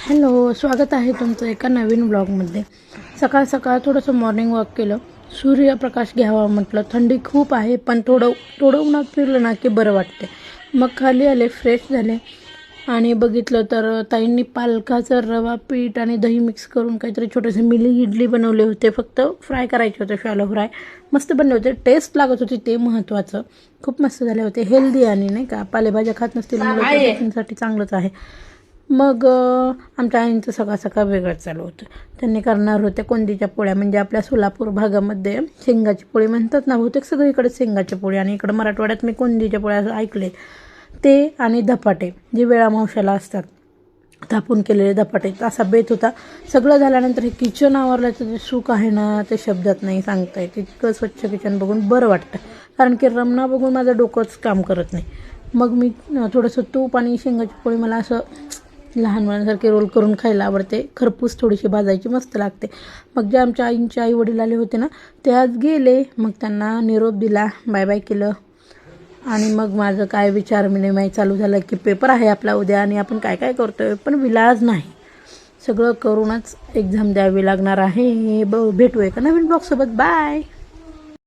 Hello, स्वागत आहे तुमचं एका नवीन ब्लॉगमध्ये। सकाळ सकाळ थोडंसं मॉर्निंग वॉक केलं, सूर्यप्रकाश घ्यावा म्हटलं। थंडी खूप आहे पण थोडं उन्हात फिरलं ना की बरं वाटते। मग खाली आले, फ्रेश झाले आणि बघितलं तर ताईंनी पालकाचं रवा पीठ आणि दही मिक्स करून काहीतरी छोटेसे मिनी इडली बनवले होते। फक्त फ्राय करायचे होते, शॅलो फ्राय मस्त बनले होते, टेस्ट लागत होती ते महत्त्वाचं। खूप मस्त झाले होते, हेल्दी आणि नाही का, पालेभाज्या खात नसतील मुलं साठी चांगलंच आहे। मग आमच्या आईंचं सकाळ सकाळ वेगळंच चालू होतं। त्यांनी करणार होते कोंदीच्या पोळ्या, म्हणजे आपल्या सोलापूर भागामध्ये शेंगाची पोळी म्हणतात ना, बहुतेक सगळीकडे शेंगाची पोळी, आणि इकडं मराठवाड्यात मी कोंदीच्या पोळ्या असं ऐकले ते, आणि धपाटे जे वेळामावशाला असतात, थापून केलेले धपाटे, असा बेत होता। सगळं झाल्यानंतर हे किचन आवरल्याचं जे सुख आहे ना ते शब्दात नाही सांगता येत। इतकं स्वच्छ किचन बघून बरं वाटतं, कारण की रमणा बघून माझं डोकंच काम करत नाही। मग मी थोडंसं तूप आणि शेंगाची पोळी, मला असं लहान मुलांसारखे रोल करून खायला आवडते, खरपूस थोडीशी भाजायची मस्त लागते। मग जे आमच्या आईंचे आई वडील आले होते ना ते आज गेले, मग त्यांना निरोप दिला, बाय बाय केलं, आणि मग माझं काय विचार विनिमय चालू झालं की पेपर आहे आपला उद्या आणि आपण काय काय करतोय, पण विलाज नाही, सगळं करूनच एक्झाम द्यावी लागणार आहे। भेटू एका नवीन ब्लॉगसोबत, बाय।